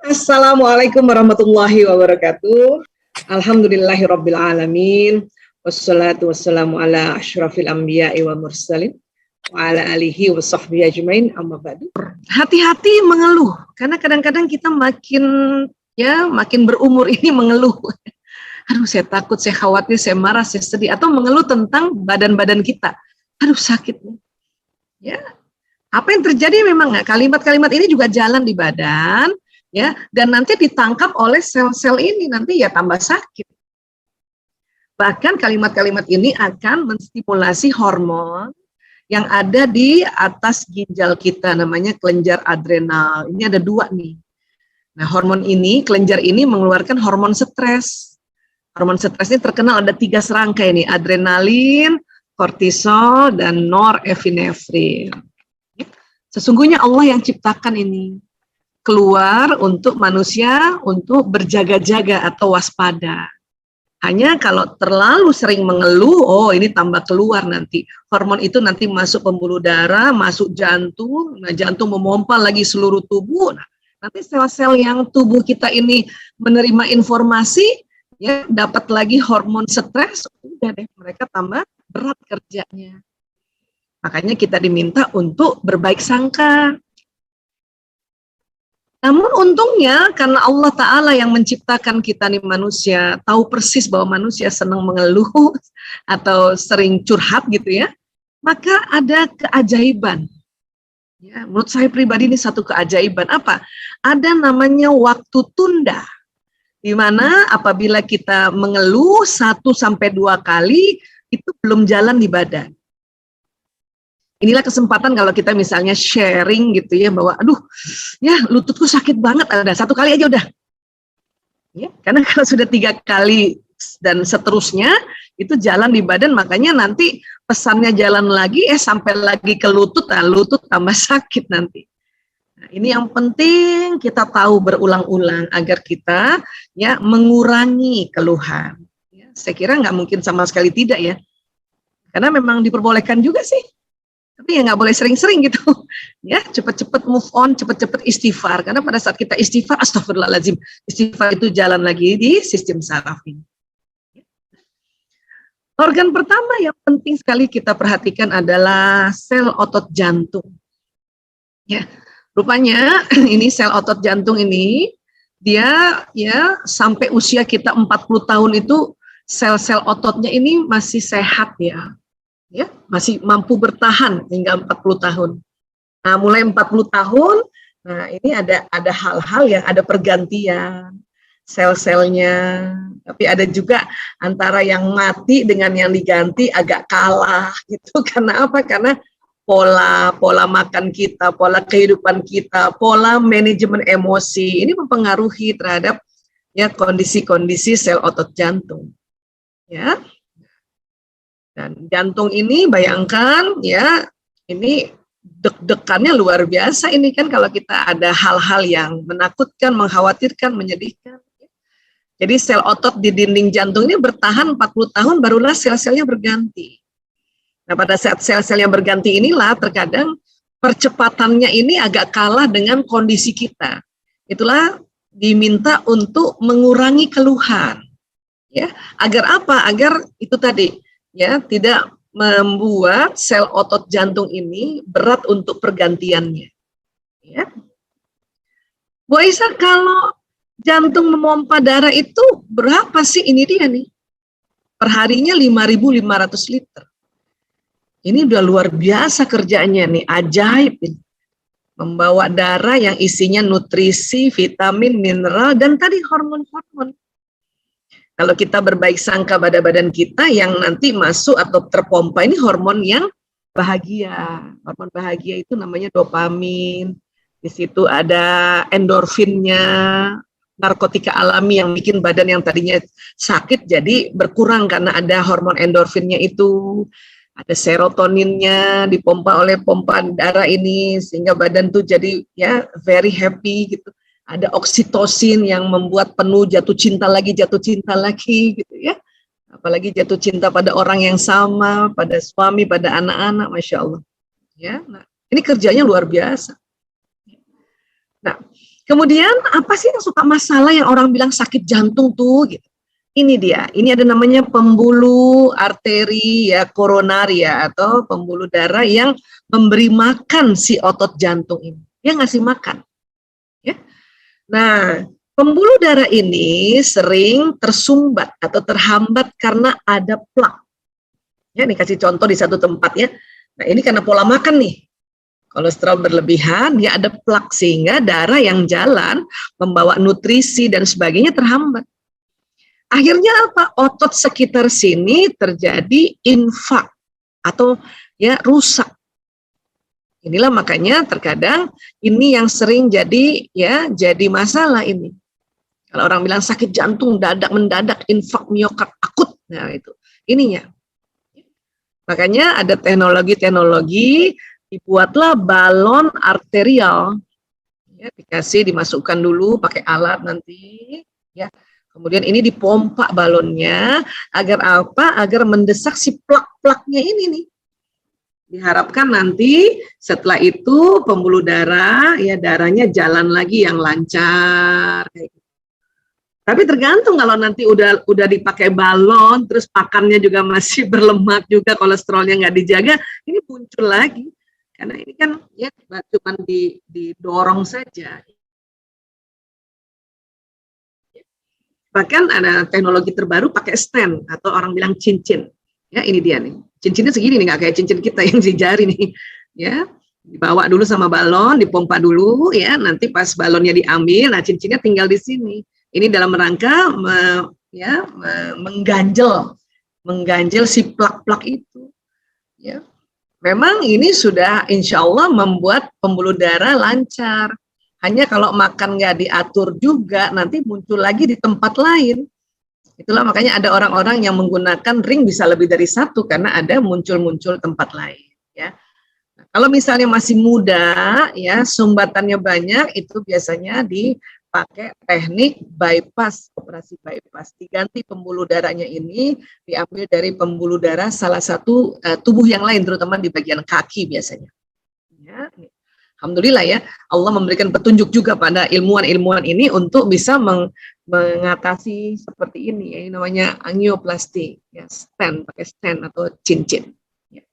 Assalamualaikum warahmatullahi wabarakatuh. Alhamdulillahirabbil alamin. Wassalatu wassalamu ala asyrafil anbiya'i wa mursalin wa ala alihi wa sahbihi ajmain, amma ba'du. Hati-hati mengeluh, karena kadang-kadang kita makin berumur ini mengeluh. Aduh, saya takut, saya khawatir, saya marah, saya sedih, atau mengeluh tentang badan-badan kita. Aduh, sakit. Ya. Apa yang terjadi memang kalimat-kalimat ini juga jalan di badan, ya, dan nanti ditangkap oleh sel-sel ini, nanti ya tambah sakit. Bahkan kalimat-kalimat ini akan menstimulasi hormon yang ada di atas ginjal kita, namanya kelenjar adrenal. Ini ada 2 nih. Nah, hormon ini, kelenjar ini mengeluarkan hormon stres. Hormon stres ini terkenal ada 3 serangkai ini, adrenalin, kortisol, dan norepinefrin. Sesungguhnya Allah yang ciptakan ini keluar untuk manusia untuk berjaga-jaga atau waspada. Hanya kalau terlalu sering mengeluh, oh ini tambah keluar nanti. Hormon itu nanti masuk pembuluh darah, masuk jantung, nah jantung memompa lagi seluruh tubuh. Nah, nanti sel-sel yang tubuh kita ini menerima informasi, ya dapat lagi hormon stres, udah deh mereka tambah berat kerjanya. Makanya kita diminta untuk berbaik sangka. Namun untungnya karena Allah Ta'ala yang menciptakan kita nih manusia, tahu persis bahwa manusia senang mengeluh atau sering curhat gitu ya, maka ada keajaiban. Ya, menurut saya pribadi ini satu keajaiban. Apa? Ada namanya waktu tunda. Di mana apabila kita mengeluh 1-2 kali, itu belum jalan di badan. Inilah kesempatan kalau kita misalnya sharing gitu ya, bahwa aduh ya lututku sakit banget, ada 1 kali aja udah ya, karena kalau sudah 3 kali dan seterusnya itu jalan di badan, makanya nanti pesannya jalan lagi sampai lagi ke lutut, nah lutut tambah sakit nanti. Nah, ini yang penting kita tahu berulang-ulang agar kita ya mengurangi keluhan ya, saya kira nggak mungkin sama sekali tidak ya, karena memang diperbolehkan juga sih. Tapi ya nggak boleh sering-sering gitu, ya cepet-cepet move on, cepet-cepet istighfar, karena pada saat kita istighfar, astagfirullahaladzim, istighfar itu jalan lagi di sistem saraf ini. Organ pertama yang penting sekali kita perhatikan adalah sel otot jantung. Ya, rupanya ini sel otot jantung ini, dia ya sampai usia kita 40 tahun itu sel-sel ototnya ini masih sehat ya. Ya, masih mampu bertahan hingga 40 tahun. Nah, mulai 40 tahun, nah ini ada hal-hal yang ada pergantian sel-selnya. Tapi ada juga antara yang mati dengan yang diganti agak kalah gitu. Karena apa? Karena pola makan kita, pola kehidupan kita, pola manajemen emosi ini mempengaruhi terhadap ya kondisi-kondisi sel otot jantung. Ya. Dan jantung ini bayangkan ya, ini deg-degannya luar biasa ini kan kalau kita ada hal-hal yang menakutkan, mengkhawatirkan, menyedihkan. Jadi sel otot di dinding jantung ini bertahan 40 tahun barulah sel-selnya berganti. Nah pada saat sel-sel yang berganti inilah terkadang percepatannya ini agak kalah dengan kondisi kita. Itulah diminta untuk mengurangi keluhan. Ya, agar apa? Agar itu tadi ya tidak membuat sel otot jantung ini berat untuk pergantiannya. Ya. Bu Aisyah, kalau jantung memompa darah itu berapa sih? Ini dia nih. Perharinya 5.500 liter. Ini udah luar biasa kerjanya nih, ajaib ini. Membawa darah yang isinya nutrisi, vitamin, mineral, dan tadi hormon-hormon. Kalau kita berbaik sangka pada badan kita, yang nanti masuk atau terpompa ini hormon yang bahagia. Hormon bahagia itu namanya dopamin. Di situ ada endorfinnya, narkotika alami yang bikin badan yang tadinya sakit jadi berkurang karena ada hormon endorfinnya itu. Ada serotoninnya dipompa oleh pompa darah ini sehingga badan tuh jadi ya very happy gitu. Ada oksitosin yang membuat penuh jatuh cinta lagi gitu ya. Apalagi jatuh cinta pada orang yang sama, pada suami, pada anak-anak, Masya Allah. Ya, nah, ini kerjanya luar biasa. Nah, Kemudian apa sih yang suka masalah yang orang bilang sakit jantung tuh gitu. Ini dia, ini ada namanya pembuluh arteri ya koronaria atau pembuluh darah yang memberi makan si otot jantung ini. Dia ngasih makan. Ya. Nah, pembuluh darah ini sering tersumbat atau terhambat karena ada plak. Ya, ini kasih contoh di satu tempat ya. Nah, ini karena pola makan nih. Kolesterol berlebihan, dia ada plak sehingga darah yang jalan membawa nutrisi dan sebagainya terhambat. Akhirnya apa? Otot sekitar sini terjadi infak atau ya rusak. Inilah makanya terkadang ini yang sering jadi masalah ini. Kalau orang bilang sakit jantung mendadak infak miokard akut, nah itu ininya. Makanya ada teknologi dibuatlah balon arterial, ya, dimasukkan dulu pakai alat nanti, ya. Kemudian ini dipompa balonnya agar apa? Agar mendesak si plak-plaknya ini nih. Diharapkan nanti setelah itu pembuluh darah, ya darahnya jalan lagi yang lancar. Kayak gitu. Tapi tergantung kalau nanti udah dipakai balon, terus makannya juga masih berlemak juga, kolesterolnya nggak dijaga, ini muncul lagi. Karena ini kan ya cuma didorong saja. Bahkan ada teknologi terbaru pakai stent atau orang bilang cincin. Ya ini dia nih. Cincinnya segini nih, nggak kayak cincin kita yang di jari nih. Ya, dibawa dulu sama balon, dipompa dulu ya. Nanti pas balonnya diambil, nah cincinnya tinggal di sini. Ini dalam rangka mengganjel si plak-plak itu. Ya. Memang ini sudah insya Allah membuat pembuluh darah lancar. Hanya kalau makan nggak diatur juga, nanti muncul lagi di tempat lain. Itulah makanya ada orang-orang yang menggunakan ring bisa lebih dari satu, karena ada muncul-muncul tempat lain. Ya. Nah, kalau misalnya masih muda, ya sumbatannya banyak, itu biasanya dipakai teknik bypass, operasi bypass. Diganti pembuluh darahnya ini, diambil dari pembuluh darah salah satu tubuh yang lain, terutama di bagian kaki biasanya. Ya. Alhamdulillah ya, Allah memberikan petunjuk juga pada ilmuwan-ilmuwan ini untuk bisa mengatasi seperti ini, ya, namanya angioplasti, ya, pakai stent atau cincin. Ya.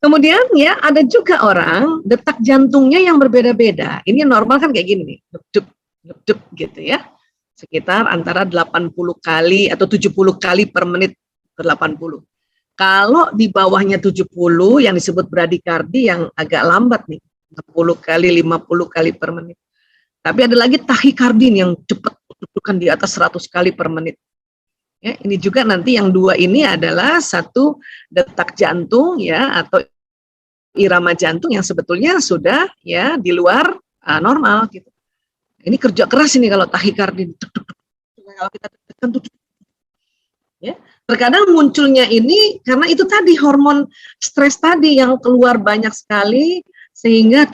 Kemudian ya ada juga orang detak jantungnya yang berbeda-beda. Ini normal kan kayak gini nih, dup gitu ya, sekitar antara 80 kali atau 70 kali per menit ke 80. Kalau di bawahnya 70 yang disebut bradikardi yang agak lambat nih, 60 kali, 50 kali per menit. Tapi ada lagi tahikardi yang cepat, dudukan di atas 100 kali per menit. Ya, ini juga nanti yang dua ini adalah satu detak jantung ya atau irama jantung yang sebetulnya sudah ya di luar normal gitu. Ini kerja keras ini kalau tahikardi. Kalau kita tekan tuh ya. Terkadang munculnya ini karena itu tadi hormon stres tadi yang keluar banyak sekali sehingga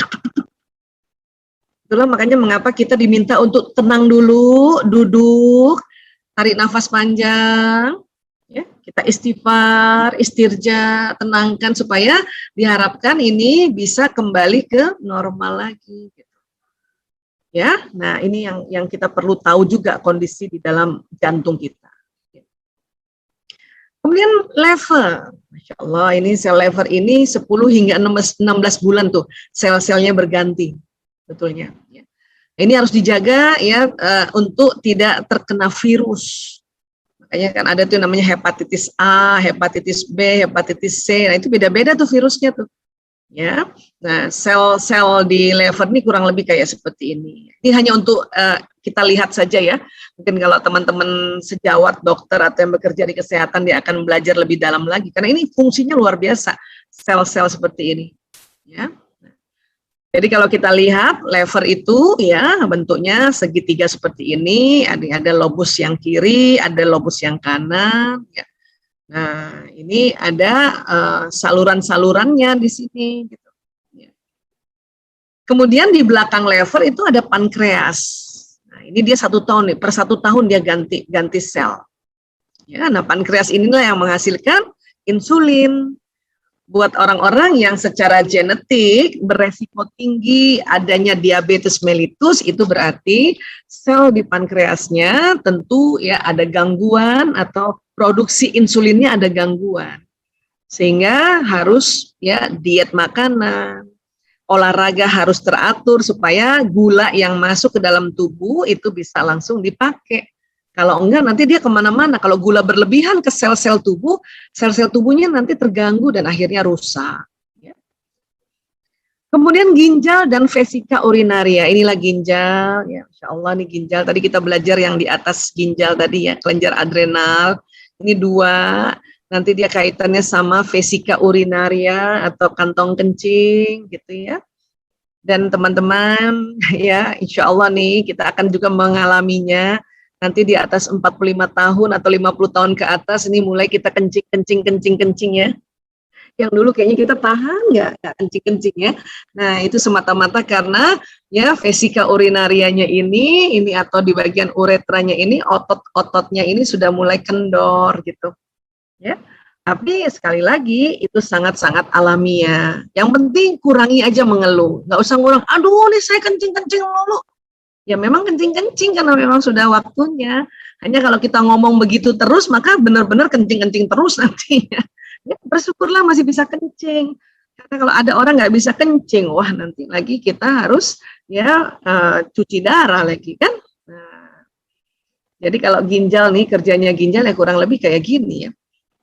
itulah makanya mengapa kita diminta untuk tenang dulu, duduk, tarik nafas panjang, ya, kita istighfar, istirja, tenangkan supaya diharapkan ini bisa kembali ke normal lagi. Gitu. Ya, nah ini yang kita perlu tahu juga kondisi di dalam jantung kita. Kemudian lever, Masya Allah ini sel lever ini 10 hingga 16 bulan tuh sel-selnya berganti, betulnya. Ya. Ini harus dijaga ya untuk tidak terkena virus. Makanya kan ada tuh namanya hepatitis A, hepatitis B, hepatitis C, nah itu beda-beda tuh virusnya tuh. Ya, nah sel-sel di lever ini kurang lebih kayak seperti ini. Ini hanya untuk kita lihat saja ya. Mungkin kalau teman-teman sejawat dokter atau yang bekerja di kesehatan dia akan belajar lebih dalam lagi karena ini fungsinya luar biasa sel-sel seperti ini. Ya. Jadi kalau kita lihat lever itu ya bentuknya segitiga seperti ini. Ada lobus yang kiri, ada lobus yang kanan. Ya. Nah, ini ada saluran-salurannya di sini. Gitu. Ya. Kemudian di belakang lever itu ada pankreas. Nah, ini dia 1 tahun nih, per 1 tahun dia ganti sel. Ya, nah pankreas inilah yang menghasilkan insulin. Buat orang-orang yang secara genetik beresiko tinggi adanya diabetes mellitus, itu berarti sel di pankreasnya tentu ya ada gangguan atau produksi insulinnya ada gangguan. Sehingga harus ya diet makanan, olahraga harus teratur supaya gula yang masuk ke dalam tubuh itu bisa langsung dipakai. Kalau enggak nanti dia kemana-mana. Kalau gula berlebihan ke sel-sel tubuh, sel-sel tubuhnya nanti terganggu dan akhirnya rusak. Ya. Kemudian ginjal dan vesika urinaria. Inilah ginjal, ya Insya Allah nih ginjal. Tadi kita belajar yang di atas ginjal tadi ya, kelenjar adrenal. Ini 2. Nanti dia kaitannya sama vesika urinaria atau kantong kencing gitu ya. Dan teman-teman ya Insya Allah nih kita akan juga mengalaminya. Nanti di atas 45 tahun atau 50 tahun ke atas ini mulai kita kencing ya. Yang dulu kayaknya kita tahan nggak kencing ya. Nah itu semata-mata karena ya vesika urinarianya ini atau di bagian uretranya ini otot-ototnya ini sudah mulai kendor gitu. Ya. Tapi sekali lagi itu sangat-sangat alamiah. Yang penting kurangi aja mengeluh. Nggak usah ngurang, aduh nih saya kencing-kencing mulu. Ya memang kencing-kencing karena memang sudah waktunya. Hanya kalau kita ngomong begitu terus, maka benar-benar kencing-kencing terus nantinya. Ya, bersyukurlah masih bisa kencing. Karena kalau ada orang nggak bisa kencing, wah nanti lagi kita harus ya cuci darah lagi kan. Nah, jadi kalau ginjal nih, kerjanya ginjal ya kurang lebih kayak gini ya.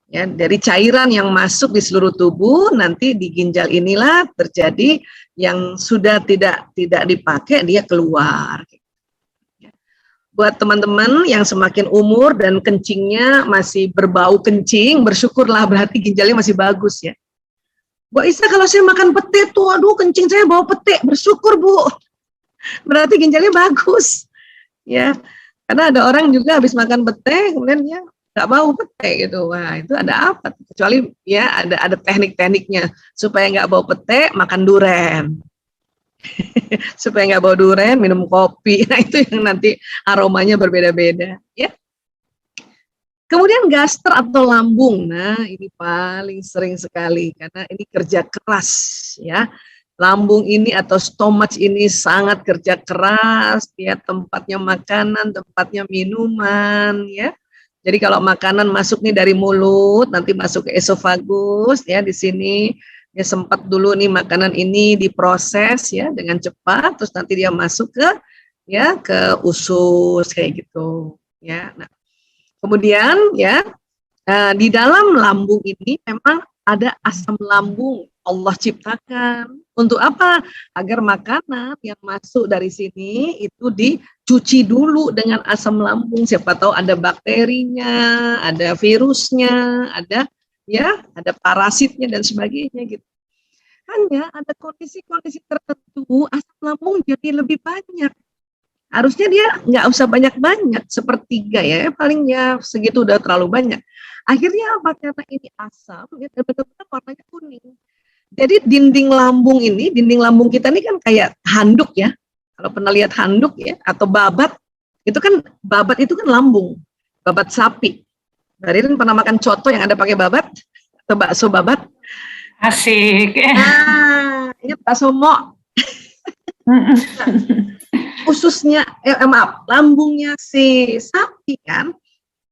Ya, dari cairan yang masuk di seluruh tubuh, nanti di ginjal inilah terjadi yang sudah tidak dipakai dia keluar. Buat teman-teman yang semakin umur dan kencingnya masih berbau kencing, bersyukurlah berarti ginjalnya masih bagus ya. Bu Isa, kalau saya makan pete tuh, aduh kencing saya bau pete, bersyukur Bu. Berarti ginjalnya bagus. Ya, karena ada orang juga habis makan pete, kemudian ya nggak bau pete gitu. Wah itu ada apa? Kecuali ya ada teknik-tekniknya supaya nggak bau pete, makan duren. Supaya nggak bau duren, minum kopi. Nah itu yang nanti aromanya berbeda-beda. Ya. Kemudian gaster atau lambung. Nah ini paling sering sekali karena ini kerja keras ya. Lambung ini atau stomach ini sangat kerja keras. Ya tempatnya makanan, tempatnya minuman ya. Jadi kalau makanan masuk nih dari mulut, nanti masuk ke esofagus ya di sini ya sempat dulu nih makanan ini diproses ya dengan cepat, terus nanti dia masuk ke usus kayak gitu ya. Nah, kemudian ya di dalam lambung ini memang ada asam lambung Allah ciptakan. Untuk apa? Agar makanan yang masuk dari sini itu dicuci dulu dengan asam lambung. Siapa tahu ada bakterinya, ada virusnya, ada parasitnya dan sebagainya gitu. Hanya ada kondisi-kondisi tertentu asam lambung jadi lebih banyak. Harusnya dia nggak usah banyak-banyak, sepertiga ya, paling ya segitu udah terlalu banyak. Akhirnya apa? Karena ini asam, ya benar-benar warnanya kuning. Jadi dinding lambung kita ini kan kayak handuk ya. Kalau pernah lihat handuk ya, atau babat itu kan lambung, babat sapi. Dari pernah makan coto yang ada pakai babat atau bakso babat? Asik. Nah, ini bakso mo. Ususnya, lambungnya si sapi kan.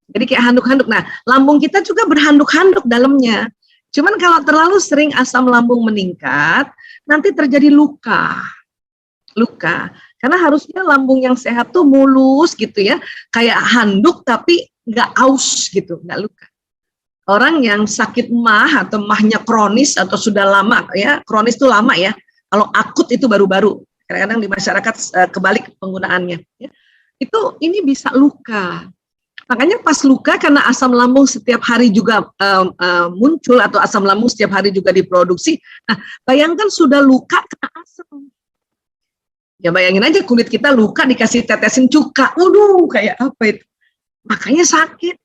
Jadi kayak handuk-handuk. Nah, lambung kita juga berhanduk-handuk dalamnya. Cuman kalau terlalu sering asam lambung meningkat, nanti terjadi luka. Karena harusnya lambung yang sehat tuh mulus gitu ya, kayak handuk tapi nggak aus gitu, nggak luka. Orang yang sakit mah atau mahnya kronis atau sudah lama ya, kronis itu lama ya. Kalau akut itu baru-baru. Kadang-kadang di masyarakat kebalik penggunaannya. Ya. Ini bisa luka. Makanya pas luka karena asam lambung setiap hari juga muncul atau asam lambung setiap hari juga diproduksi. Nah, bayangkan sudah luka kena asam. Ya bayangin aja kulit kita luka dikasih tetesin cuka. Waduh, kayak apa itu? Makanya sakit.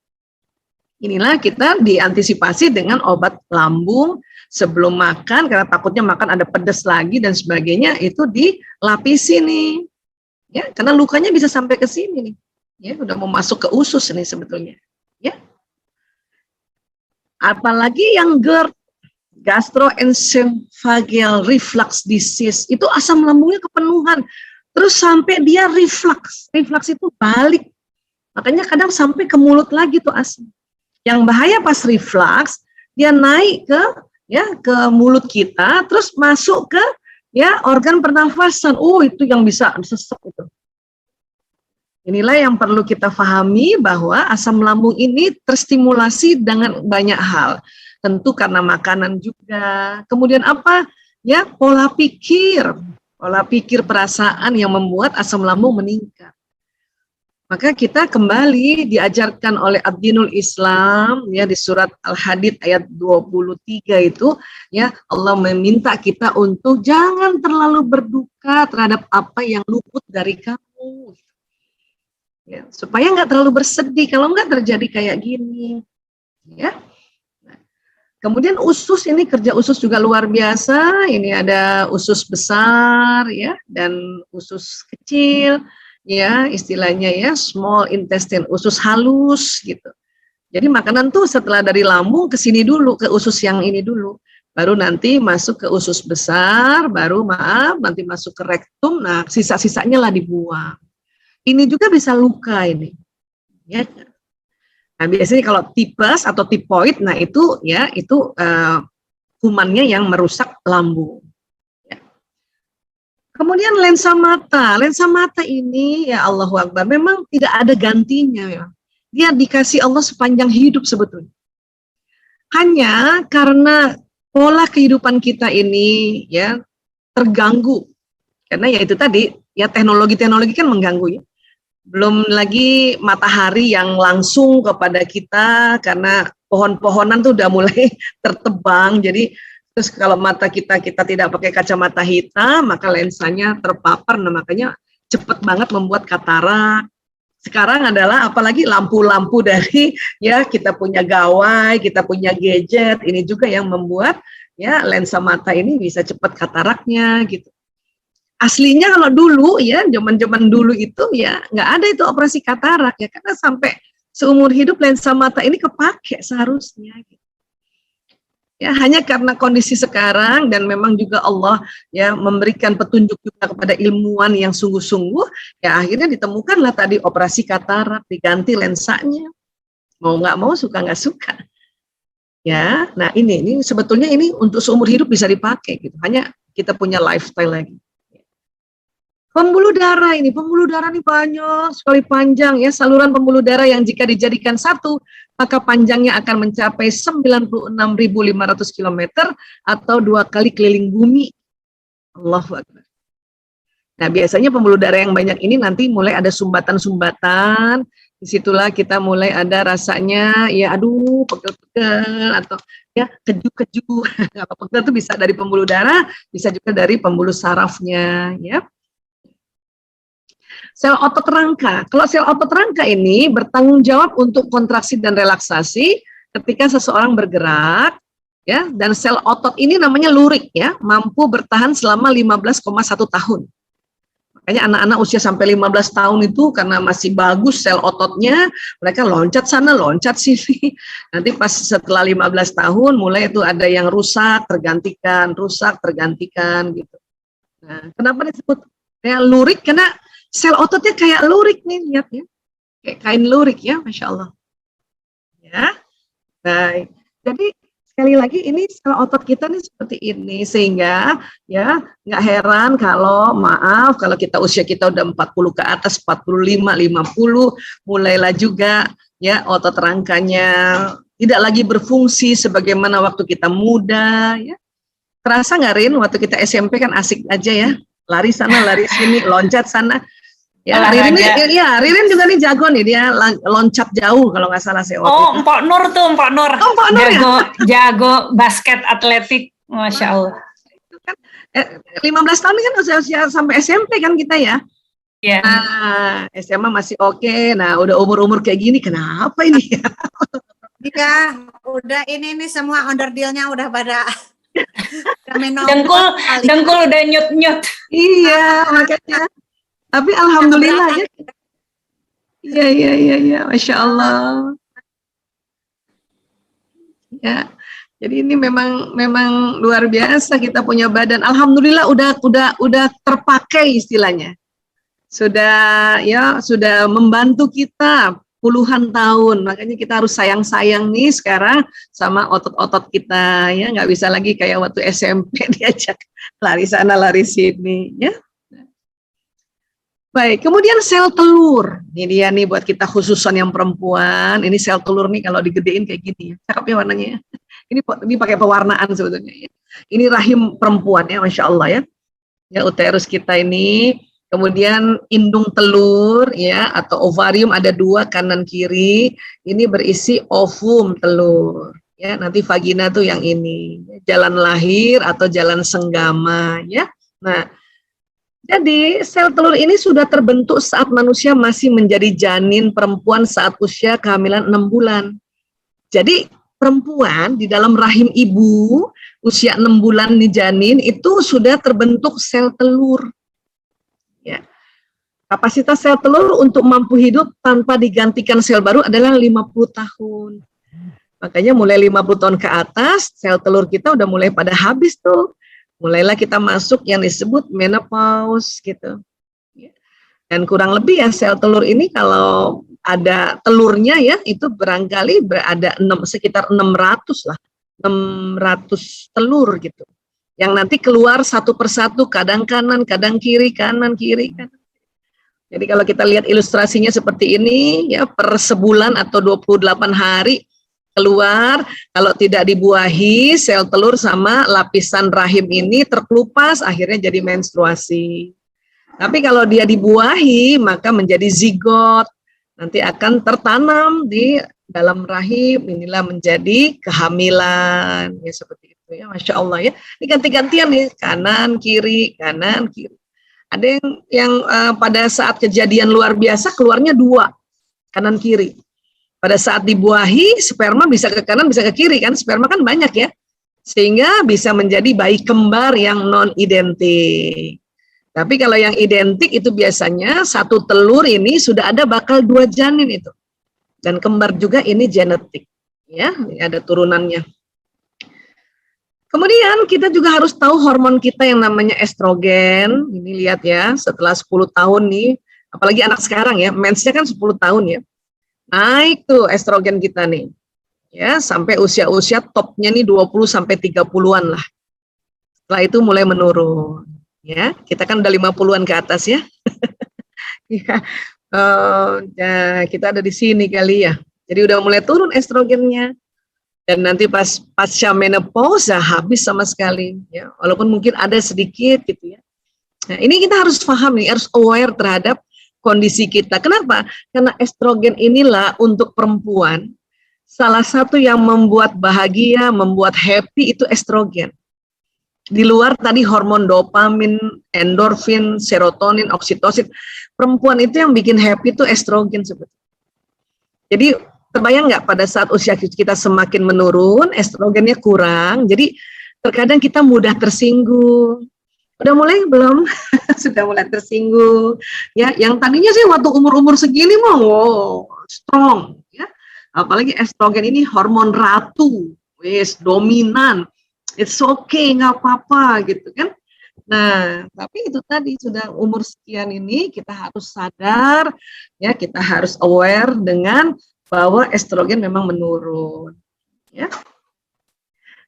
Inilah kita diantisipasi dengan obat lambung sebelum makan karena takutnya makan ada pedas lagi dan sebagainya, itu dilapisi nih. Ya, karena lukanya bisa sampai ke sini nih. Ya, udah mau masuk ke usus nih sebetulnya. Ya. Apalagi yang GERD. gastroesophageal reflux disease, itu asam lambungnya kepenuhan, terus sampai dia reflux itu balik, makanya kadang sampai ke mulut lagi tuh asam. Yang bahaya pas reflux, dia naik ke ke mulut kita, terus masuk ke organ pernafasan. Itu yang bisa sesek itu. Inilah yang perlu kita pahami, bahwa asam lambung ini terstimulasi dengan banyak hal. Tentu karena makanan juga. Kemudian apa? Pola pikir perasaan yang membuat asam lambung meningkat. Maka kita kembali diajarkan oleh Ad-Dinul Islam di surat Al-Hadid ayat 23 itu, Allah meminta kita untuk jangan terlalu berduka terhadap apa yang luput dari kamu. Supaya nggak terlalu bersedih, kalau nggak terjadi kayak gini. Kemudian usus, ini kerja usus juga luar biasa. Ini ada usus besar dan usus kecil, istilahnya small intestine, usus halus gitu. Jadi makanan tuh setelah dari lambung ke sini dulu, ke usus yang ini dulu, baru nanti masuk ke usus besar, baru nanti masuk ke rektum. Nah, sisa-sisanya lah dibuang. Ini juga bisa luka ini. Nah, biasanya kalau tipes atau tipoid, nah itu kumannya yang merusak lambung. Kemudian lensa mata ini Allahu Akbar, memang tidak ada gantinya. Dia dikasih Allah sepanjang hidup sebetulnya. Hanya karena pola kehidupan kita ini terganggu, karena itu tadi teknologi kan mengganggu ya. Belum lagi matahari yang langsung kepada kita, karena pohon-pohonan tuh udah mulai tertebang. Jadi terus kalau mata kita tidak pakai kacamata hitam, maka lensanya terpapar. Nah, makanya cepat banget membuat katarak. Sekarang adalah apalagi lampu-lampu dari kita punya gawai, kita punya gadget, ini juga yang membuat lensa mata ini bisa cepat kataraknya gitu. Aslinya kalau dulu zaman-zaman dulu itu nggak ada itu operasi katarak karena sampai seumur hidup lensa mata ini kepake seharusnya gitu. Hanya karena kondisi sekarang dan memang juga Allah memberikan petunjuk juga kepada ilmuwan yang sungguh-sungguh, akhirnya ditemukanlah tadi operasi katarak, diganti lensanya. Mau nggak mau, suka nggak suka. Nah ini sebetulnya ini untuk seumur hidup bisa dipakai gitu. Hanya kita punya lifestyle lagi. Pembuluh darah ini banyak sekali panjang saluran pembuluh darah yang jika dijadikan satu, maka panjangnya akan mencapai 96.500 km atau 2 kali keliling bumi. Allahu Akbar. Nah, biasanya pembuluh darah yang banyak ini nanti mulai ada sumbatan-sumbatan. Disitulah kita mulai ada rasanya aduh pegel-pegel atau keju-keju. Apa pegel itu bisa dari pembuluh darah, bisa juga dari pembuluh sarafnya Sel otot rangka. Kalau sel otot rangka ini bertanggung jawab untuk kontraksi dan relaksasi ketika seseorang bergerak, dan sel otot ini namanya lurik, mampu bertahan selama 15,1 tahun. Makanya anak-anak usia sampai 15 tahun itu karena masih bagus sel ototnya, mereka loncat sana, loncat sini. Nanti pas setelah 15 tahun mulai itu ada yang rusak, tergantikan gitu. Nah, kenapa disebut lurik? Karena sel ototnya kayak lurik nih, lihat kayak kain lurik Masya Allah. Baik. Jadi sekali lagi ini sel otot kita nih seperti ini, sehingga nggak heran kalau kalau usia kita udah 40 ke atas, 45, 50, mulailah juga otot rangkanya tidak lagi berfungsi sebagaimana waktu kita muda. Terasa nggak Rin, waktu kita SMP kan asik aja lari sana, lari sini, loncat sana. Ririn juga nih jago nih, dia loncat jauh kalau nggak salah saya. Mpok Nur. Jago basket atletik, Masya Allah. 15 tahun kan usia sampai SMP kan kita Nah, SMA masih oke. Nah, udah umur-umur kayak gini, kenapa ini Iya, udah ini semua onderdilnya udah pada dengkul udah nyut-nyut. Iya, makanya. Tapi alhamdulillah Iya, Masya Allah. Jadi ini memang luar biasa kita punya badan. Alhamdulillah udah terpakai istilahnya. Sudah membantu kita puluhan tahun. Makanya kita harus sayang-sayang nih sekarang sama otot-otot kita ya. Nggak bisa lagi kayak waktu SMP diajak lari sana lari sini ya. Baik, kemudian sel telur. Ini dia nih buat kita khususan yang perempuan. Ini sel telur nih kalau digedein kayak gini ya. Cakep ya warnanya ya. Ini pakai pewarnaan sebetulnya ya. Ini rahim perempuan ya, Masya Allah ya. Ya, uterus kita ini. Kemudian indung telur ya atau ovarium ada 2 kanan kiri. Ini berisi ovum telur. Ya, nanti vagina tuh yang ini. Jalan lahir atau jalan senggama ya. Nah, jadi sel telur ini sudah terbentuk saat manusia masih menjadi janin perempuan saat usia kehamilan 6 bulan. Jadi perempuan di dalam rahim ibu usia 6 bulan di janin itu sudah terbentuk sel telur. Ya. Kapasitas sel telur untuk mampu hidup tanpa digantikan sel baru adalah 50 tahun. Makanya mulai 50 tahun ke atas sel telur kita udah mulai pada habis tuh. Mulailah kita masuk yang disebut menopause gitu. Dan kurang lebih ya sel telur ini kalau ada telurnya ya itu barangkali ada sekitar 600 lah. 600 telur gitu. Yang nanti keluar satu persatu kadang kanan, kadang kiri, kanan, kiri. Kanan. Jadi kalau kita lihat ilustrasinya seperti ini ya per sebulan atau 28 hari keluar, kalau tidak dibuahi sel telur sama lapisan rahim ini terkelupas akhirnya jadi menstruasi. Tapi kalau dia dibuahi maka menjadi zigot, nanti akan tertanam di dalam rahim, inilah menjadi kehamilan ya seperti itu ya, Masya Allah ya. Ini ganti-gantian nih kanan kiri Ada yang pada saat kejadian luar biasa keluarnya 2 kanan kiri. Pada saat dibuahi, sperma bisa ke kanan, bisa ke kiri kan, sperma kan banyak ya, sehingga bisa menjadi bayi kembar yang non-identik. Tapi kalau yang identik itu biasanya satu telur ini sudah ada bakal 2 janin itu. Dan kembar juga ini genetik, ya, ini ada turunannya. Kemudian kita juga harus tahu hormon kita yang namanya estrogen, ini lihat ya, setelah 10 tahun nih, apalagi anak sekarang ya, mensnya kan 10 tahun ya. Naik tuh estrogen kita nih, ya sampai usia-usia topnya nih 20 sampai 30-an lah. Setelah itu mulai menurun, ya kita kan udah 50-an ke atas ya. Ya kita ada di sini kali ya. Jadi udah mulai turun estrogennya. Dan nanti pasca menopause habis sama sekali, ya walaupun mungkin ada sedikit gitu ya. Nah ini kita harus paham nih, harus aware terhadap kondisi kita. Kenapa? Karena estrogen inilah untuk perempuan salah satu yang membuat bahagia, membuat happy itu estrogen. Di luar tadi hormon dopamin, endorfin, serotonin, oksitosin, perempuan itu yang bikin happy itu estrogen sebetulnya. Jadi terbayang nggak pada saat usia kita semakin menurun, estrogennya kurang, jadi terkadang kita mudah tersinggung. Udah mulai belum? Sudah mulai tersinggung. Ya, yang tadinya sih waktu umur-umur segini mau strong, ya. Apalagi estrogen ini hormon ratu, wis dominan. It's okay, nggak apa-apa gitu kan. Nah, tapi itu tadi sudah umur sekian ini kita harus sadar, ya, kita harus aware dengan bahwa estrogen memang menurun, ya.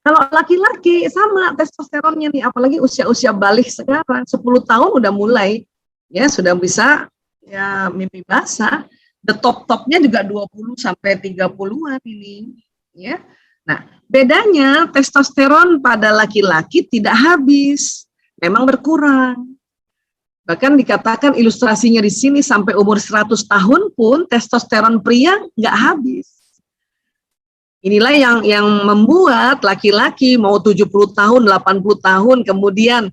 Kalau laki-laki sama testosteronnya nih, apalagi usia-usia balik sekarang, 10 tahun udah mulai, ya sudah bisa ya mimpi basah. The top-topnya juga 20 sampai 30-an ini, ya. Nah, bedanya testosteron pada laki-laki tidak habis, memang berkurang. Bahkan dikatakan ilustrasinya di sini sampai umur 100 tahun pun testosteron pria nggak habis. Inilah yang membuat laki-laki mau 70 tahun, 80 tahun kemudian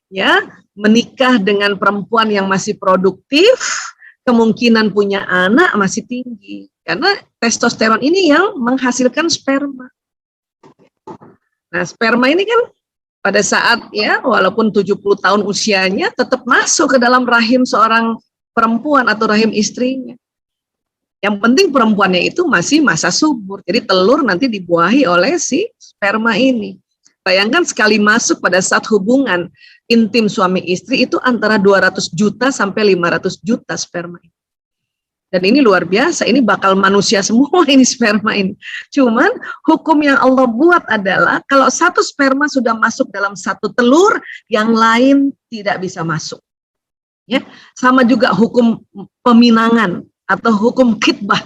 ya menikah dengan perempuan yang masih produktif, kemungkinan punya anak masih tinggi. Karena testosteron ini yang menghasilkan sperma. Nah, sperma ini kan pada saat ya walaupun 70 tahun usianya tetap masuk ke dalam rahim seorang perempuan atau rahim istrinya. Yang penting perempuannya itu masih masa subur. Jadi telur nanti dibuahi oleh si sperma ini. Bayangkan sekali masuk pada saat hubungan intim suami istri itu antara 200 juta sampai 500 juta sperma. Dan ini luar biasa, ini bakal manusia semua ini sperma ini. Cuman hukum yang Allah buat adalah kalau satu sperma sudah masuk dalam satu telur, yang lain tidak bisa masuk. Ya, sama juga hukum peminangan atau hukum khitbah.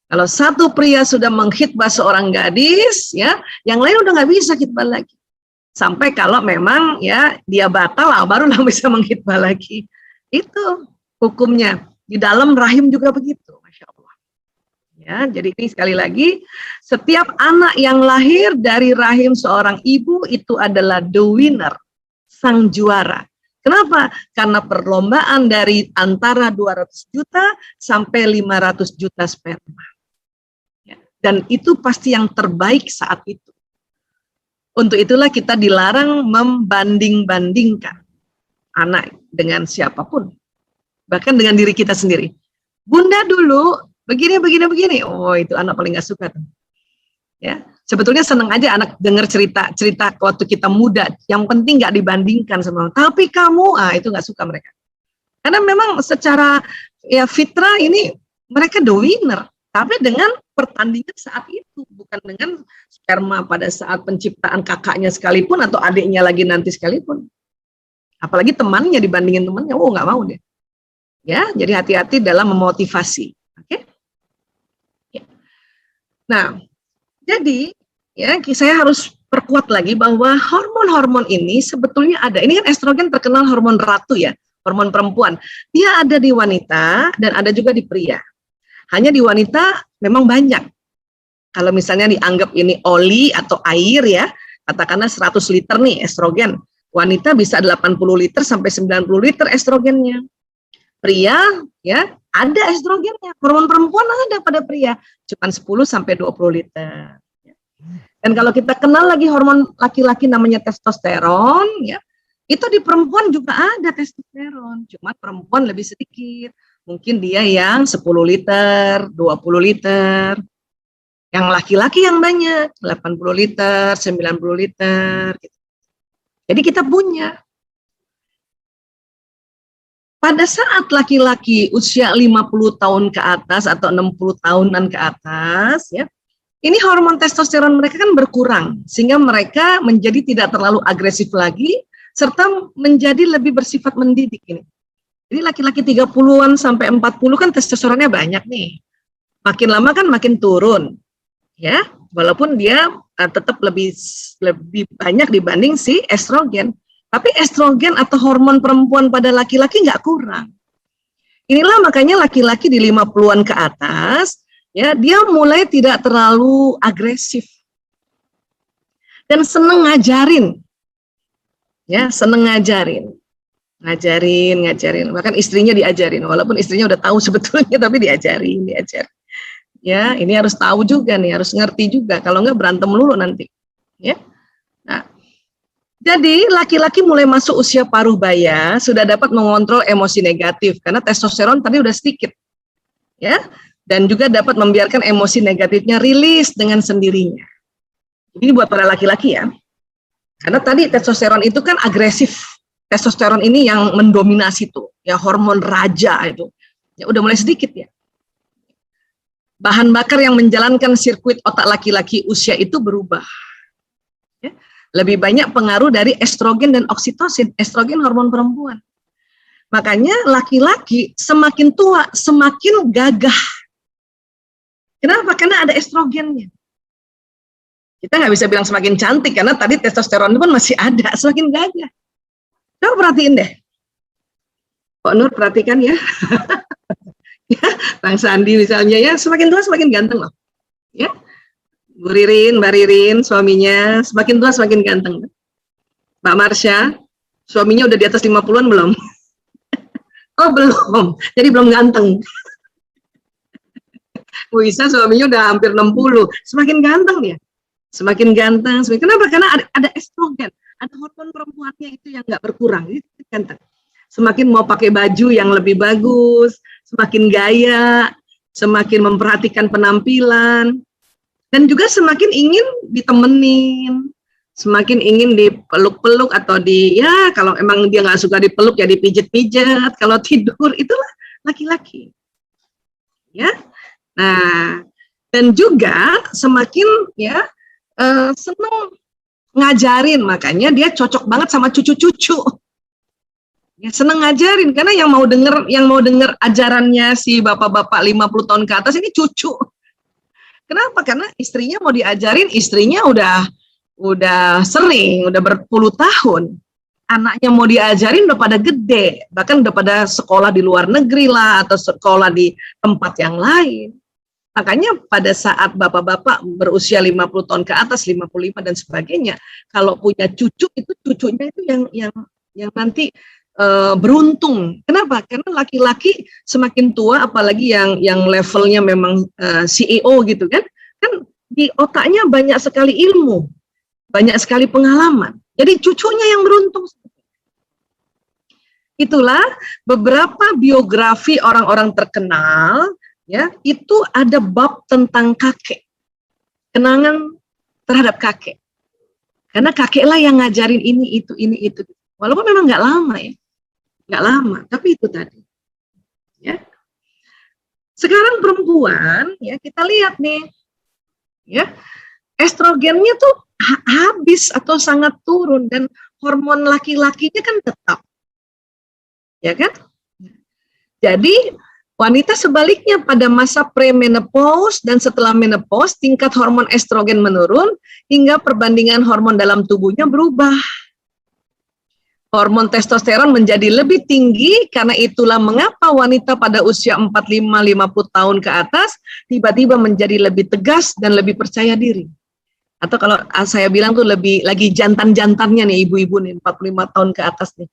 Kalau satu pria sudah mengkhitbah seorang gadis, ya, yang lain udah nggak bisa khitbah lagi. Sampai kalau memang ya dia batal, barulah bisa mengkhitbah lagi. Itu hukumnya. Di dalam rahim juga begitu, Masya Allah. Ya, jadi ini sekali lagi, setiap anak yang lahir dari rahim seorang ibu itu adalah the winner, sang juara. Kenapa? Karena perlombaan dari antara 200 juta sampai 500 juta sperma. Ya, dan itu pasti yang terbaik saat itu. Untuk itulah kita dilarang membanding-bandingkan anak dengan siapapun. Bahkan dengan diri kita sendiri. Bunda dulu begini. Oh, itu anak paling gak suka tuh. Ya, sebetulnya senang aja anak dengar cerita waktu kita muda. Yang penting gak dibandingkan sama. Tapi kamu, itu gak suka mereka. Karena memang secara ya fitrah ini mereka the winner. Tapi dengan pertandingan saat itu, bukan dengan sperma pada saat penciptaan kakaknya sekalipun atau adiknya lagi nanti sekalipun. Apalagi temannya dibandingin temannya, oh gak mau deh. Ya, jadi hati-hati dalam memotivasi. Oke? Ya. Nah, jadi ya saya harus perkuat lagi bahwa hormon-hormon ini sebetulnya ada. Ini kan estrogen terkenal hormon ratu ya, hormon perempuan. Dia ada di wanita dan ada juga di pria. Hanya di wanita memang banyak. Kalau misalnya dianggap ini oli atau air ya, katakanlah 100 liter nih estrogen. Wanita bisa 80 liter sampai 90 liter estrogennya. Pria ya ada estrogennya, hormon perempuan ada pada pria, cuma 10 sampai 20 liter. Dan kalau kita kenal lagi hormon laki-laki namanya testosteron, ya itu di perempuan juga ada testosteron, cuma perempuan lebih sedikit, mungkin dia yang 10 liter, 20 liter, yang laki-laki yang banyak, 80 liter, 90 liter. Gitu. Jadi kita punya. Pada saat laki-laki usia 50 tahun ke atas atau 60 tahunan ke atas, ya, ini hormon testosteron mereka kan berkurang, sehingga mereka menjadi tidak terlalu agresif lagi, serta menjadi lebih bersifat mendidik ini. Jadi laki-laki 30-an sampai 40 kan testosteronnya banyak nih. Makin lama kan makin turun, ya, walaupun dia tetap lebih banyak dibanding si estrogen. Tapi estrogen atau hormon perempuan pada laki-laki nggak kurang. Inilah makanya laki-laki di 50-an ke atas, ya dia mulai tidak terlalu agresif. Dan seneng ngajarin. Ya, seneng ngajarin. Ngajarin. Bahkan istrinya diajarin. Walaupun istrinya udah tahu sebetulnya, tapi diajarin. Ya, ini harus tahu juga nih, harus ngerti juga. Kalau nggak berantem melulu nanti. Ya. Nah, jadi laki-laki mulai masuk usia paruh baya sudah dapat mengontrol emosi negatif karena testosteron tadi udah sedikit, ya, dan juga dapat membiarkan emosi negatifnya rilis dengan sendirinya. Ini buat para laki-laki ya, karena tadi testosteron itu kan agresif, testosteron ini yang mendominasi tuh, ya hormon raja itu, ya udah mulai sedikit ya. Bahan bakar yang menjalankan sirkuit otak laki-laki usia itu berubah. Lebih banyak pengaruh dari estrogen dan oksitosin. Estrogen hormon perempuan. Makanya laki-laki semakin tua semakin gagah. Kenapa? Karena ada estrogennya. Kita nggak bisa bilang semakin cantik karena tadi testosteron itu pun masih ada, semakin gagah. Coba perhatiin deh. Kok Nur perhatikan ya. Ya, Bang Sandi misalnya ya, semakin tua semakin ganteng loh. Ya. Bu Ririn, Mbak Ririn, suaminya semakin tua semakin ganteng. Mbak Marsha, suaminya udah di atas 50-an belum? Oh belum, jadi belum ganteng. Bu Isa suaminya udah hampir 60, semakin ganteng dia. Semakin ganteng, kenapa? Karena ada estrogen, ada hormon perempuannya itu yang nggak berkurang, itu ganteng. Semakin mau pakai baju yang lebih bagus, semakin gaya, semakin memperhatikan penampilan, dan juga semakin ingin ditemenin, semakin ingin dipeluk-peluk atau ya kalau emang dia nggak suka dipeluk ya dipijit-pijat, kalau tidur, itulah laki-laki. Ya, nah, dan juga semakin ya senang ngajarin, makanya dia cocok banget sama cucu-cucu. Ya, senang ngajarin karena yang mau denger ajarannya si bapak-bapak 50 tahun ke atas ini cucu. Kenapa? Karena istrinya mau diajarin, istrinya udah sering, udah berpuluh tahun. Anaknya mau diajarin udah pada gede, bahkan udah pada sekolah di luar negeri lah atau sekolah di tempat yang lain. Makanya pada saat bapak-bapak berusia 50 tahun ke atas, 55 dan sebagainya, kalau punya cucu itu cucunya itu yang nanti beruntung. Kenapa? Karena laki-laki semakin tua, apalagi yang levelnya memang CEO gitu kan di otaknya banyak sekali ilmu, banyak sekali pengalaman. Jadi cucunya yang beruntung. Itulah beberapa biografi orang-orang terkenal. Ya, itu ada bab tentang kakek, kenangan terhadap kakek. Karena kakeklah yang ngajarin ini itu. Walaupun memang nggak lama ya, nggak lama, tapi itu tadi. Ya. Sekarang perempuan, ya kita lihat nih, ya estrogennya tuh habis atau sangat turun dan hormon laki-lakinya kan tetap, ya kan? Jadi wanita sebaliknya pada masa premenopause dan setelah menopause tingkat hormon estrogen menurun hingga perbandingan hormon dalam tubuhnya berubah. Hormon testosteron menjadi lebih tinggi, karena itulah mengapa wanita pada usia 45-50 tahun ke atas tiba-tiba menjadi lebih tegas dan lebih percaya diri. Atau kalau saya bilang tuh lebih lagi jantan-jantannya nih ibu-ibu nih 45 tahun ke atas nih.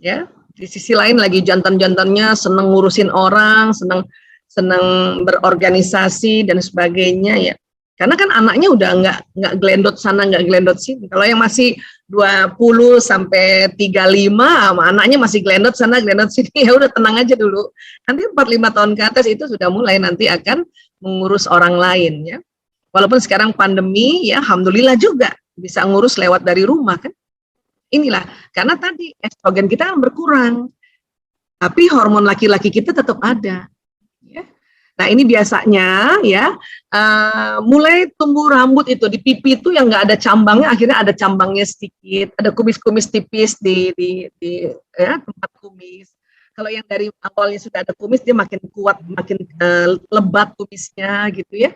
Ya. Di sisi lain lagi jantan-jantannya senang ngurusin orang, senang berorganisasi dan sebagainya ya. Karena kan anaknya udah nggak gelendot sana, nggak gelendot sini. Kalau yang masih 20 sampai 35, anaknya masih gelendot sana, gelendot sini, ya udah tenang aja dulu. Nanti 45 tahun ke atas itu sudah mulai nanti akan mengurus orang lain ya. Walaupun sekarang pandemi ya, alhamdulillah juga bisa ngurus lewat dari rumah kan. Inilah, karena tadi estrogen kita kan berkurang, tapi hormon laki-laki kita tetap ada. Ya. Nah ini biasanya ya, mulai tumbuh rambut itu di pipi itu yang nggak ada cambangnya, akhirnya ada cambangnya sedikit, ada kumis-kumis tipis di ya, tempat kumis. Kalau yang dari awalnya sudah ada kumis, dia makin kuat, makin lebat kumisnya gitu ya.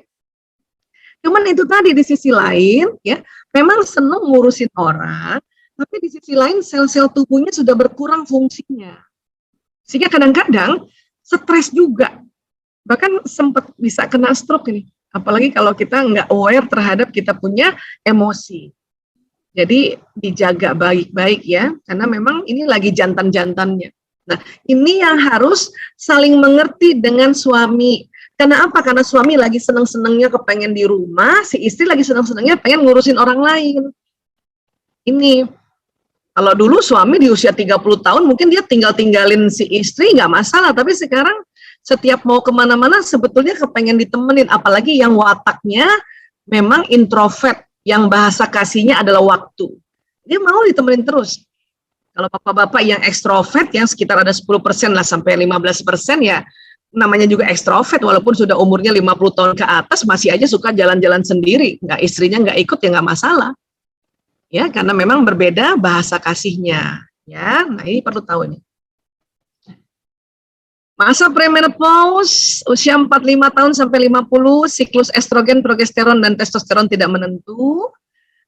Cuman itu tadi di sisi lain ya, memang seneng ngurusin orang, tapi di sisi lain sel-sel tubuhnya sudah berkurang fungsinya. Sehingga kadang-kadang stres juga. Bahkan sempat bisa kena stroke ini. Apalagi kalau kita nggak aware terhadap kita punya emosi. Jadi dijaga baik-baik ya, karena memang ini lagi jantan-jantannya. Nah ini yang harus saling mengerti dengan suami. Karena apa? Karena suami lagi seneng-senengnya kepengen di rumah, si istri lagi seneng-senengnya pengen ngurusin orang lain. Ini. Kalau dulu suami di usia 30 tahun mungkin dia tinggalin si istri nggak masalah, tapi sekarang setiap mau kemana-mana sebetulnya kepengen ditemenin, apalagi yang wataknya memang introvert, yang bahasa kasihnya adalah waktu. Dia mau ditemenin terus. Kalau bapak-bapak yang ekstrovert yang sekitar ada 10% lah sampai 15% ya namanya juga ekstrovert, walaupun sudah umurnya 50 tahun ke atas masih aja suka jalan-jalan sendiri, nggak istrinya nggak ikut ya nggak masalah. Ya, karena memang berbeda bahasa kasihnya. Ya, nah ini perlu tahu nih. Masa premenopause, usia 45 tahun sampai 50, siklus estrogen, progesteron, dan testosteron tidak menentu.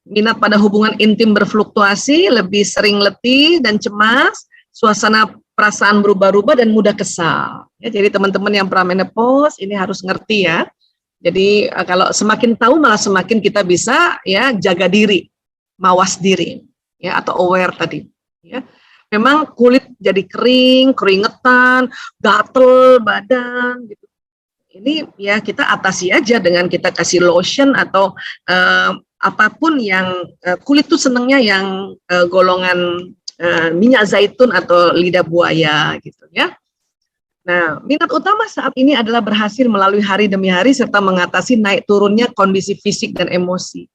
Minat pada hubungan intim berfluktuasi, lebih sering letih dan cemas, suasana perasaan berubah-ubah dan mudah kesal. Ya, jadi teman-teman yang premenopause ini harus ngerti ya. Jadi kalau semakin tahu malah semakin kita bisa ya jaga diri. Mawas diri ya atau aware tadi ya. Memang kulit jadi kering, keringetan, gatel badan gitu. Ini ya kita atasi aja dengan kita kasih lotion atau apapun yang kulit tuh senengnya yang golongan minyak zaitun atau lidah buaya gitu ya. Nah, minat utama saat ini adalah berhasil melalui hari demi hari serta mengatasi naik turunnya kondisi fisik dan emosi.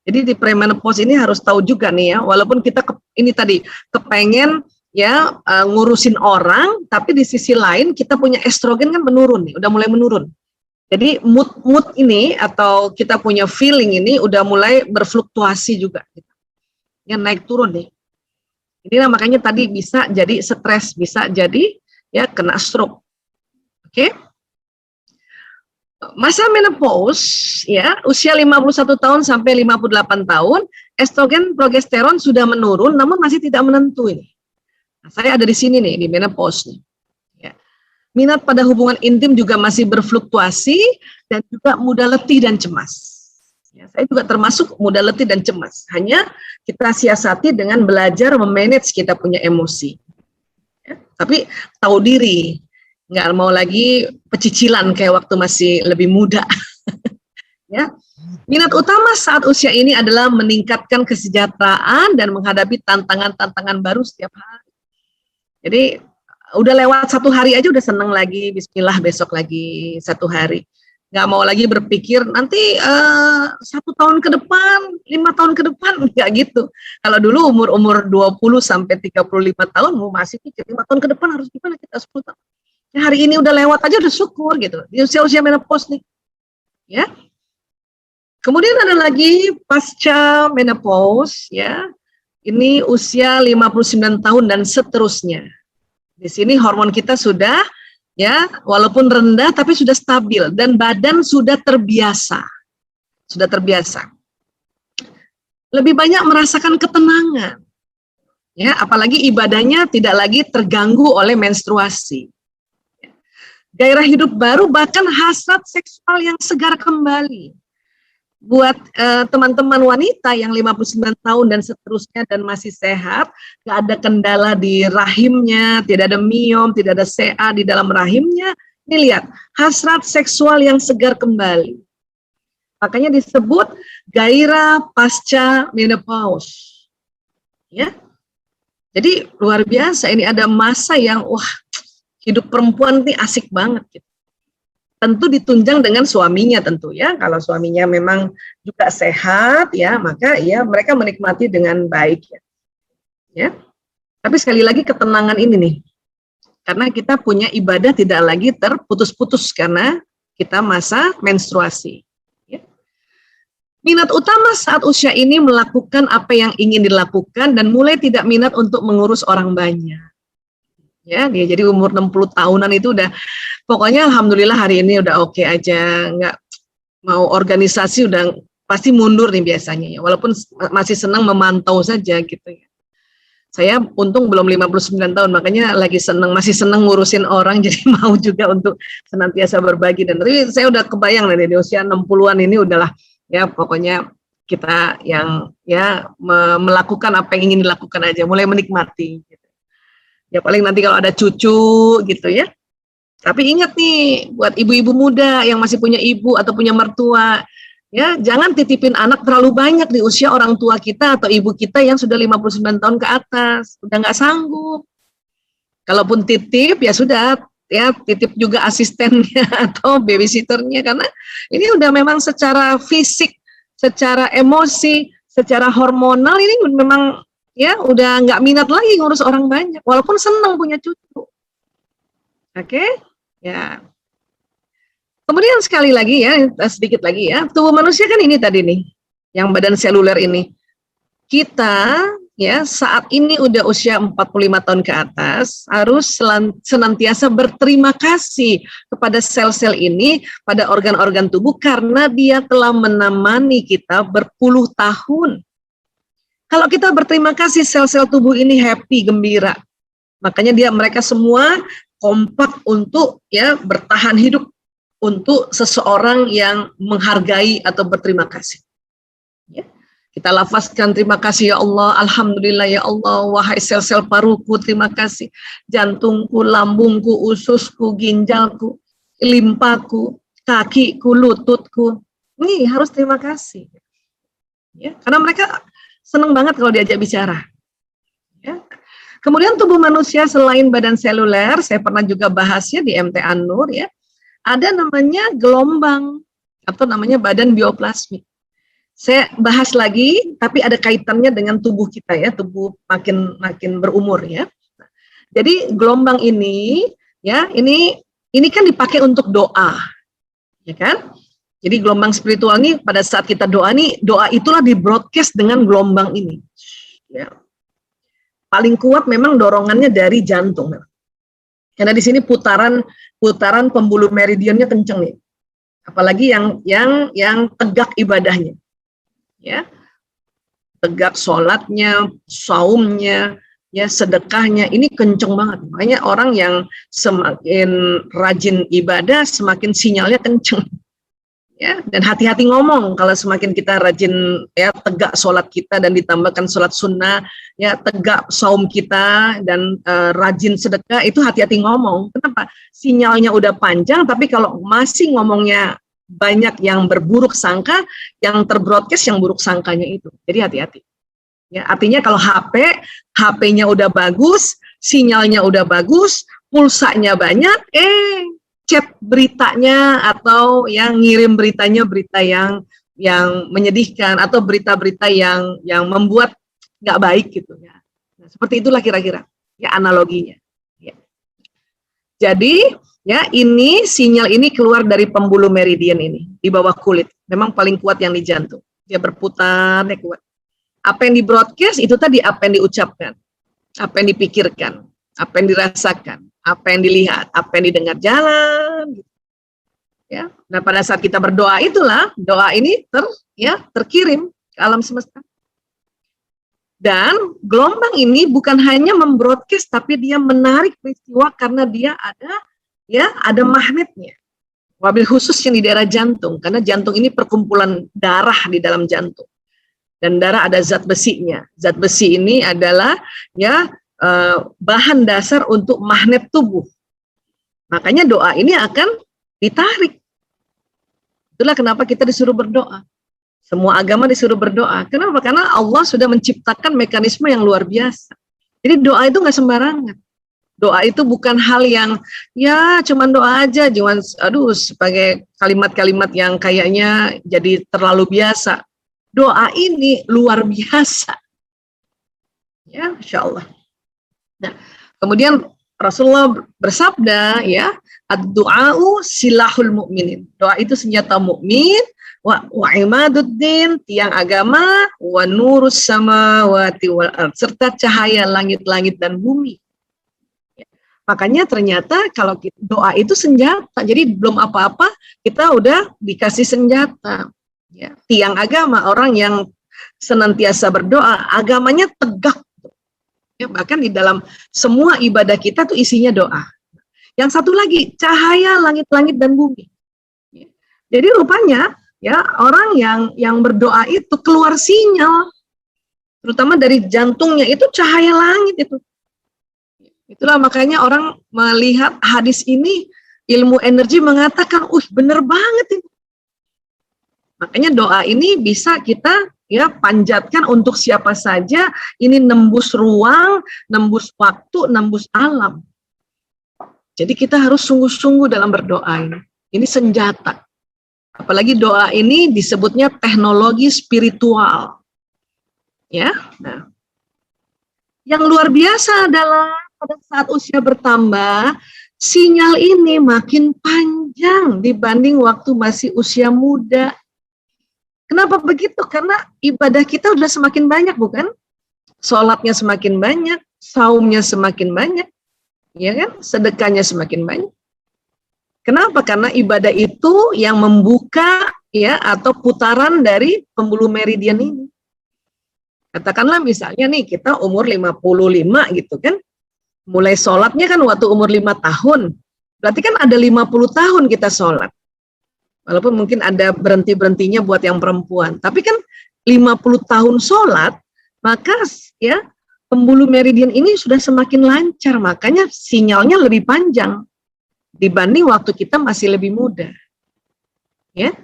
Jadi di premenopause ini harus tahu juga nih ya, walaupun kita ini tadi kepengen ya ngurusin orang, tapi di sisi lain kita punya estrogen kan menurun nih, udah mulai menurun. Jadi mood ini atau kita punya feeling ini udah mulai berfluktuasi juga, ya naik turun nih. Inilah makanya tadi bisa jadi stres, bisa jadi ya kena stroke. Oke. Masa menopause ya, usia 51 tahun sampai 58 tahun, estrogen progesteron sudah menurun namun masih tidak menentu ini. Nah, saya ada di sini nih di menopause nih. Ya. Minat pada hubungan intim juga masih berfluktuasi dan juga mudah letih dan cemas. Ya, saya juga termasuk mudah letih dan cemas. Hanya kita siasati dengan belajar memanage kita punya emosi. Ya, tapi tahu diri, nggak mau lagi pecicilan kayak waktu masih lebih muda. Ya, minat utama saat usia ini adalah meningkatkan kesejahteraan dan menghadapi tantangan-tantangan baru setiap hari. Jadi udah lewat satu hari aja udah seneng lagi, bismillah besok lagi satu hari. Nggak mau lagi berpikir nanti 1 tahun ke depan, 5 tahun ke depan, nggak gitu. Kalau dulu umur 20 sampai 35 tahun mau masih pikir 5 tahun ke depan harus gimana kita 10 tahun. Ya, hari ini udah lewat aja udah syukur gitu. Di usia-usia menopause nih. Ya. Kemudian ada lagi pasca menopause ya. Ini usia 59 tahun dan seterusnya. Di sini hormon kita sudah ya, walaupun rendah tapi sudah stabil dan badan sudah terbiasa. Sudah terbiasa. Lebih banyak merasakan ketenangan. Ya, apalagi ibadahnya tidak lagi terganggu oleh menstruasi. Gairah hidup baru bahkan hasrat seksual yang segar kembali. Buat teman-teman wanita yang 59 tahun dan seterusnya dan masih sehat, nggak ada kendala di rahimnya, tidak ada miom, tidak ada CA di dalam rahimnya, ini lihat, hasrat seksual yang segar kembali. Makanya disebut gairah pasca menopause. Ya. Jadi luar biasa, ini ada masa yang wah, hidup perempuan ini asik banget gitu. Tentu ditunjang dengan suaminya tentu ya. Kalau suaminya memang juga sehat ya, maka ya mereka menikmati dengan baik ya. Ya. Tapi sekali lagi ketenangan ini nih. Karena kita punya ibadah tidak lagi terputus-putus karena kita masa menstruasi. Ya. Minat utama saat usia ini melakukan apa yang ingin dilakukan dan mulai tidak minat untuk mengurus orang banyak. Ya, dia jadi umur 60 tahunan itu udah pokoknya alhamdulillah hari ini udah oke aja, nggak mau organisasi udah pasti mundur nih biasanya ya, walaupun masih senang memantau saja gitu ya. Saya untung belum 59 tahun, makanya lagi masih senang ngurusin orang, jadi mau juga untuk senantiasa berbagi. Dan tapi saya udah kebayang nih di usia 60-an ini udahlah ya, pokoknya kita yang ya melakukan apa yang ingin dilakukan aja, mulai menikmati gitu. Ya paling nanti kalau ada cucu gitu ya. Tapi ingat nih, buat ibu-ibu muda yang masih punya ibu atau punya mertua, ya jangan titipin anak terlalu banyak di usia orang tua kita atau ibu kita yang sudah 59 tahun ke atas, udah nggak sanggup. Kalaupun titip ya sudah, ya titip juga asistennya atau babysitternya, karena ini udah memang secara fisik, secara emosi, secara hormonal ini memang ya udah nggak minat lagi ngurus orang banyak, walaupun senang punya cucu. Oke, ya. Kemudian sekali lagi ya, sedikit lagi ya, tubuh manusia kan ini tadi nih, yang badan seluler ini. Kita ya saat ini udah usia 45 tahun ke atas, harus senantiasa berterima kasih kepada sel-sel ini, pada organ-organ tubuh, karena dia telah menemani kita berpuluh tahun. Kalau kita berterima kasih, sel-sel tubuh ini happy, gembira. Makanya mereka semua kompak untuk ya bertahan hidup untuk seseorang yang menghargai atau berterima kasih. Ya. Kita lafazkan terima kasih ya Allah, alhamdulillah ya Allah, wahai sel-sel paruku terima kasih, jantungku, lambungku, ususku, ginjalku, limpaku, kakiku, lututku. Ini harus terima kasih. Ya, karena mereka senang banget kalau diajak bicara. Ya. Kemudian tubuh manusia selain badan seluler, saya pernah juga bahasnya di MT An-Nur ya, ada namanya gelombang atau namanya badan bioplasmik. Saya bahas lagi, tapi ada kaitannya dengan tubuh kita ya, tubuh makin berumur ya. Jadi gelombang ini ya, ini kan dipakai untuk doa, ya kan? Jadi gelombang spiritual ini pada saat kita doa nih, doa itulah di broadcast dengan gelombang ini. Ya. Paling kuat memang dorongannya dari jantung, karena di sini putaran pembuluh meridiannya kenceng nih, apalagi yang tegak ibadahnya. Ya, tegak sholatnya, saumnya, ya sedekahnya, ini kenceng banget. Makanya orang yang semakin rajin ibadah, semakin sinyalnya kenceng. Ya, dan hati-hati ngomong kalau semakin kita rajin ya tegak sholat kita dan ditambahkan sholat sunnah, ya tegak saum kita dan rajin sedekah, itu hati-hati ngomong. Kenapa? Sinyalnya udah panjang, tapi kalau masih ngomongnya banyak yang berburuk sangka, yang terbroadcast yang buruk sangkanya itu. Jadi hati-hati. Ya, artinya kalau HP-nya udah bagus, sinyalnya udah bagus, pulsanya banyak, chat beritanya atau yang ngirim beritanya berita yang menyedihkan atau berita-berita yang membuat nggak baik gitu ya. Nah, seperti itulah kira-kira ya analoginya. Ya. Jadi ya, ini sinyal ini keluar dari pembuluh meridian ini di bawah kulit. Memang paling kuat yang di jantung. Dia berputar, dia kuat. Apa yang di broadcast itu tadi apa yang diucapkan, apa yang dipikirkan, apa yang dirasakan, apa yang dilihat, apa yang didengar jalan. Ya. Nah, pada saat kita berdoa itulah doa ini terkirim ke alam semesta. Dan gelombang ini bukan hanya membroadcast, tapi dia menarik peristiwa karena dia ada magnetnya. Wabil khusus yang di daerah jantung, karena jantung ini perkumpulan darah di dalam jantung. Dan darah ada zat besinya. Zat besi ini adalah bahan dasar untuk magnet tubuh. Makanya doa ini akan ditarik. Itulah kenapa kita disuruh berdoa. Semua agama disuruh berdoa. Kenapa? Karena Allah sudah menciptakan mekanisme yang luar biasa. Jadi doa itu nggak sembarangan. Doa itu bukan hal yang ya cuman doa aja, cuman sebagai kalimat-kalimat yang kayaknya jadi terlalu biasa. Doa ini luar biasa. Ya, Insya Allah. Nah, kemudian Rasulullah bersabda ya, ad-du'a'u silahul mu'minin. Doa itu senjata mukmin, wa imaduddin, tiang agama, wa nurus samawati wal ardh, serta cahaya langit-langit dan bumi. Makanya ternyata kalau doa itu senjata, jadi belum apa-apa kita udah dikasih senjata. Ya, tiang agama, orang yang senantiasa berdoa, agamanya tegak. Ya, bahkan di dalam semua ibadah kita tuh isinya doa. Yang satu lagi, cahaya langit-langit dan bumi. Ya. Jadi rupanya ya orang yang berdoa itu keluar sinyal, terutama dari jantungnya itu cahaya langit itu. Itulah makanya orang melihat hadis ini, ilmu energi mengatakan, bener banget ini. Makanya doa ini bisa kita ya panjatkan untuk siapa saja, ini nembus ruang, nembus waktu, nembus alam. Jadi kita harus sungguh-sungguh dalam berdoa ini. Ini senjata. Apalagi doa ini disebutnya teknologi spiritual. Ya. Nah, yang luar biasa adalah pada saat usia bertambah, sinyal ini makin panjang dibanding waktu masih usia muda. Kenapa begitu? Karena ibadah kita udah semakin banyak, bukan? Sholatnya semakin banyak, saumnya semakin banyak, ya kan? Sedekahnya semakin banyak. Kenapa? Karena ibadah itu yang membuka ya atau putaran dari pembuluh meridian ini. Katakanlah misalnya nih kita umur 55 gitu kan. Mulai sholatnya kan waktu umur 5 tahun. Berarti kan ada 50 tahun kita sholat. Walaupun mungkin ada berhenti-berhentinya buat yang perempuan. Tapi kan 50 tahun sholat, maka ya pembuluh meridian ini sudah semakin lancar. Makanya sinyalnya lebih panjang dibanding waktu kita masih lebih muda. Ya.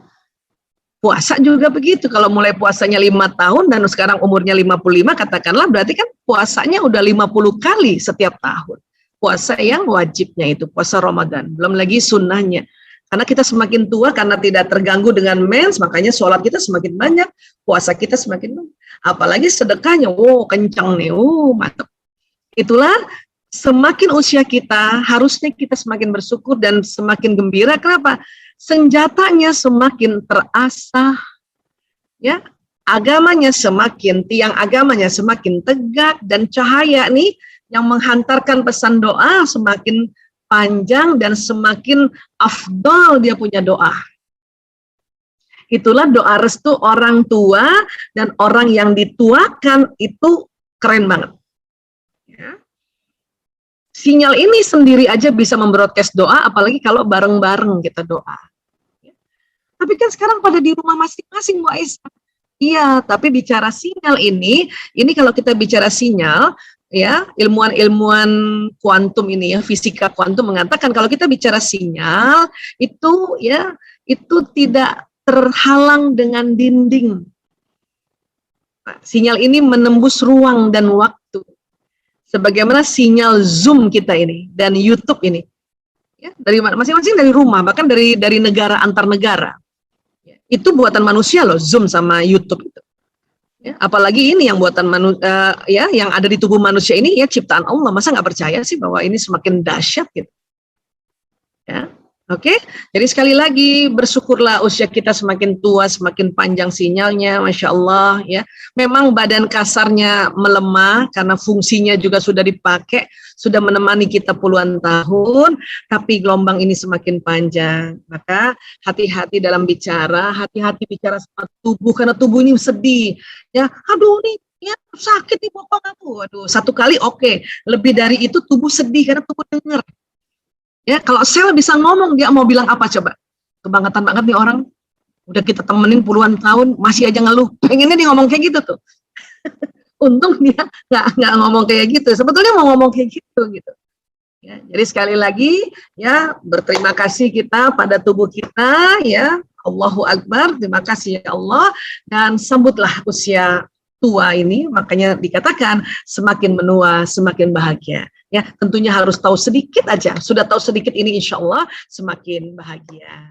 Puasa juga begitu, kalau mulai puasanya 5 tahun dan sekarang umurnya 55, katakanlah berarti kan puasanya udah 50 kali setiap tahun. Puasa yang wajibnya itu, puasa Ramadan, belum lagi sunnahnya. Karena kita semakin tua, karena tidak terganggu dengan mens, makanya sholat kita semakin banyak, puasa kita semakin banyak. Apalagi sedekahnya, kencang nih, mantap. Itulah semakin usia kita, harusnya kita semakin bersyukur dan semakin gembira. Kenapa? Senjatanya semakin terasah, ya, agamanya semakin, tiang agamanya semakin tegak, dan cahaya nih yang menghantarkan pesan doa semakin panjang dan semakin afdol dia punya doa. Itulah doa restu orang tua, dan orang yang dituakan itu keren banget. Ya. Sinyal ini sendiri aja bisa membroadcast doa, apalagi kalau bareng-bareng kita doa. Tapi kan sekarang pada di rumah masing-masing, Bu Aisyah. Iya, tapi bicara sinyal ini kalau kita bicara sinyal, ya, ilmuwan-ilmuwan kuantum ini ya, fisika kuantum mengatakan kalau kita bicara sinyal itu ya, itu tidak terhalang dengan dinding. Nah, sinyal ini menembus ruang dan waktu. Sebagaimana sinyal Zoom kita ini dan YouTube ini. Ya, dari masing-masing dari rumah, bahkan dari negara antar negara. Itu buatan manusia loh, Zoom sama YouTube itu. Ya, apalagi ini yang buatan manusia, ya, yang ada di tubuh manusia ini ya ciptaan Allah. Masa nggak percaya sih bahwa ini semakin dahsyat gitu? Ya, oke. Jadi sekali lagi bersyukurlah usia kita semakin tua, semakin panjang sinyalnya, masya Allah. Ya, memang badan kasarnya melemah karena fungsinya juga sudah dipakai, sudah menemani kita puluhan tahun, tapi gelombang ini semakin panjang. Maka hati-hati dalam bicara, hati-hati bicara sama tubuh, karena tubuh ini sedih. Ya, aduh nih, ya sakit nih bokong aku. Aduh, satu kali oke. Lebih dari itu tubuh sedih karena tubuh dengar. Ya, kalau sel bisa ngomong, dia mau bilang apa coba? Kebangetan banget nih orang. Udah kita temenin puluhan tahun, masih aja ngeluh. Pengennya dia ngomong kayak gitu tuh. Untung dia nggak ngomong kayak gitu. Sebetulnya mau ngomong kayak gitu. Ya, jadi sekali lagi ya berterima kasih kita pada tubuh kita ya. Allahu Akbar, terima kasih ya Allah, dan sambutlah usia tua ini. Makanya dikatakan semakin menua semakin bahagia. Ya, tentunya harus tahu sedikit aja. Sudah tahu sedikit ini insya Allah semakin bahagia.